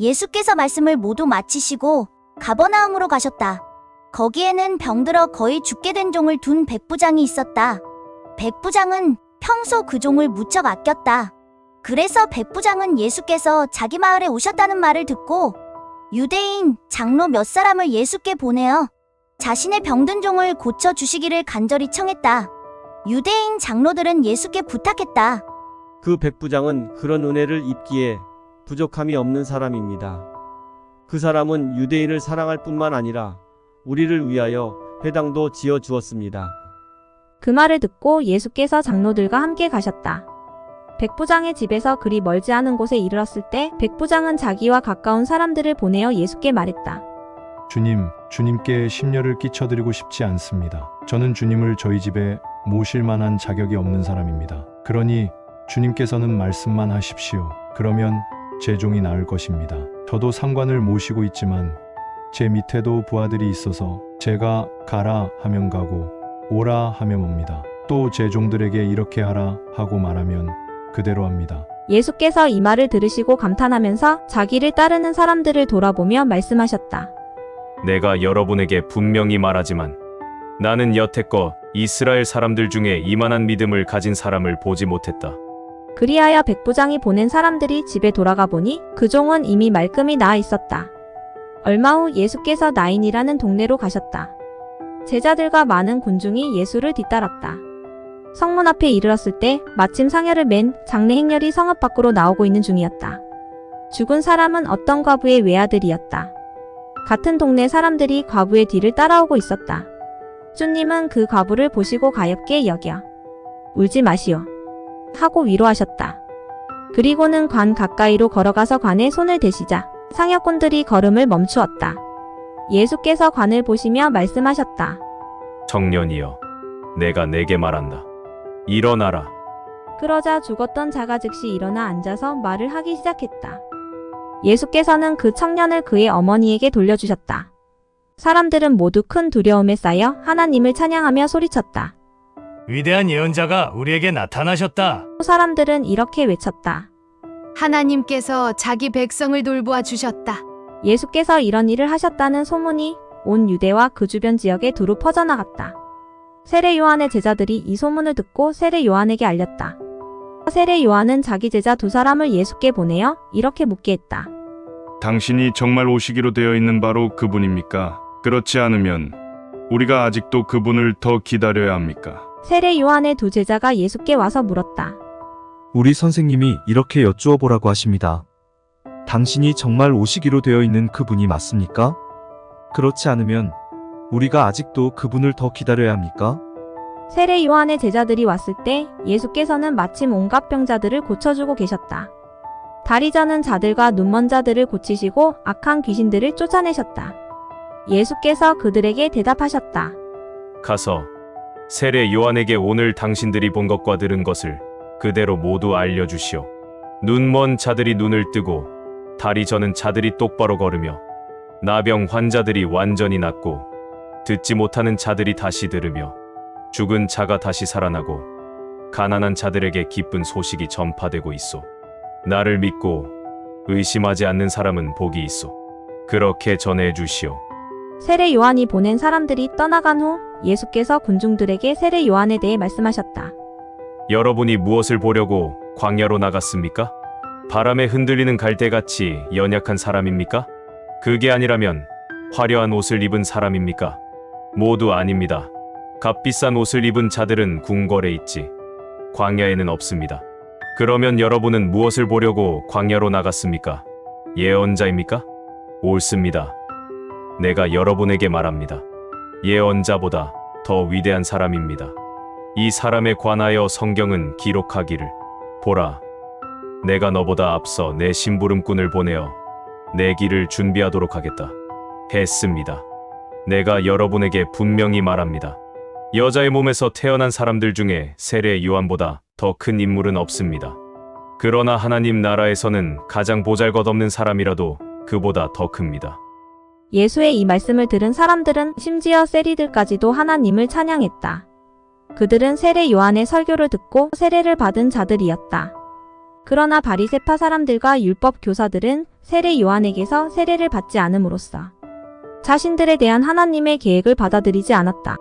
예수께서 말씀을 모두 마치시고 가버나움으로 가셨다. 거기에는 병들어 거의 죽게 된 종을 둔 백부장이 있었다. 백부장은 평소 그 종을 무척 아꼈다. 그래서 백부장은 예수께서 자기 마을에 오셨다는 말을 듣고 유대인 장로 몇 사람을 예수께 보내어 자신의 병든 종을 고쳐주시기를 간절히 청했다. 유대인 장로들은 예수께 부탁했다. 그 백부장은 그런 은혜를 입기에 부족함이 없는 사람입니다. 그 사람은 유대인을 사랑할 뿐만 아니라 우리를 위하여 회당도 지어 주었습니다. 그 말을 듣고 예수께서 장로들과 함께 가셨다. 백부장의 집에서 그리 멀지 않은 곳에 이르렀을 때 백부장은 자기와 가까운 사람들을 보내어 예수께 말했다. 주님께 심려를 끼쳐드리고 싶지 않습니다. 저는 주님을 저희 집에 모실 만한 자격이 없는 사람입니다. 그러니 주님께서는 말씀만 하십시오. 그러면 제 종이 나을 것입니다. 저도 상관을 모시고 있지만 제 밑에도 부하들이 있어서 제가 가라 하면 가고 오라 하면 옵니다. 또 제 종들에게 이렇게 하라 하고 말하면 그대로 합니다. 예수께서 이 말을 들으시고 감탄하면서 자기를 따르는 사람들을 돌아보며 말씀하셨다. 내가 여러분에게 분명히 말하지만 나는 여태껏 이스라엘 사람들 중에 이만한 믿음을 가진 사람을 보지 못했다. 그리하여 백부장이 보낸 사람들이 집에 돌아가 보니 그 종은 이미 말끔히 나아 있었다. 얼마 후 예수께서 나인이라는 동네로 가셨다. 제자들과 많은 군중이 예수를 뒤따랐다. 성문 앞에 이르렀을 때 마침 상여를 맨 장례 행렬이 성읍 밖으로 나오고 있는 중이었다. 죽은 사람은 어떤 과부의 외아들이었다. 같은 동네 사람들이 과부의 뒤를 따라오고 있었다. 주님은 그 과부를 보시고 가엾게 여겨 울지 마시오 하고 위로하셨다. 그리고는 관 가까이로 걸어가서 관에 손을 대시자 상여꾼들이 걸음을 멈추었다. 예수께서 관을 보시며 말씀하셨다. 청년이여, 내가 내게 말한다. 일어나라. 그러자 죽었던 자가 즉시 일어나 앉아서 말을 하기 시작했다. 예수께서는 그 청년을 그의 어머니에게 돌려주셨다. 사람들은 모두 큰 두려움에 쌓여 하나님을 찬양하며 소리쳤다. 위대한 예언자가 우리에게 나타나셨다. 사람들은 이렇게 외쳤다. 하나님께서 자기 백성을 돌보아 주셨다. 예수께서 이런 일을 하셨다는 소문이 온 유대와 그 주변 지역에 두루 퍼져나갔다. 세례 요한의 제자들이 이 소문을 듣고 세례 요한에게 알렸다. 세례 요한은 자기 제자 두 사람을 예수께 보내어 이렇게 묻게 했다. 당신이 정말 오시기로 되어 있는 바로 그분입니까? 그렇지 않으면 우리가 아직도 그분을 더 기다려야 합니까? 세례 요한의 두 제자가 예수께 와서 물었다. 우리 선생님이 이렇게 여쭈어 보라고 하십니다. 당신이 정말 오시기로 되어 있는 그분이 맞습니까? 그렇지 않으면 우리가 아직도 그분을 더 기다려야 합니까? 세례 요한의 제자들이 왔을 때 예수께서는 마침 온갖 병자들을 고쳐주고 계셨다. 다리 저는 자들과 눈먼 자들을 고치시고 악한 귀신들을 쫓아내셨다. 예수께서 그들에게 대답하셨다. 가서 세례 요한에게 오늘 당신들이 본 것과 들은 것을 그대로 모두 알려주시오. 눈먼 자들이 눈을 뜨고 다리 저는 자들이 똑바로 걸으며 나병 환자들이 완전히 낫고 듣지 못하는 자들이 다시 들으며 죽은 자가 다시 살아나고 가난한 자들에게 기쁜 소식이 전파되고 있소. 나를 믿고 의심하지 않는 사람은 복이 있소. 그렇게 전해 주시오. 세례 요한이 보낸 사람들이 떠나간 후 예수께서 군중들에게 세례 요한에 대해 말씀하셨다. 여러분이 무엇을 보려고 광야로 나갔습니까? 바람에 흔들리는 갈대같이 연약한 사람입니까? 그게 아니라면 화려한 옷을 입은 사람입니까? 모두 아닙니다. 값비싼 옷을 입은 자들은 궁궐에 있지 광야에는 없습니다. 그러면 여러분은 무엇을 보려고 광야로 나갔습니까? 예언자입니까? 옳습니다. 내가 여러분에게 말합니다. 예언자보다 더 위대한 사람입니다. 이 사람에 관하여 성경은 기록하기를 보라, 내가 너보다 앞서 내 심부름꾼을 보내어 내 길을 준비하도록 하겠다 했습니다. 내가 여러분에게 분명히 말합니다. 여자의 몸에서 태어난 사람들 중에 세례 요한보다 더 큰 인물은 없습니다. 그러나 하나님 나라에서는 가장 보잘것없는 사람이라도 그보다 더 큽니다. 예수의 이 말씀을 들은 사람들은 심지어 세리들까지도 하나님을 찬양했다. 그들은 세례 요한의 설교를 듣고 세례를 받은 자들이었다. 그러나 바리새파 사람들과 율법 교사들은 세례 요한에게서 세례를 받지 않음으로써 자신들에 대한 하나님의 계획을 받아들이지 않았다.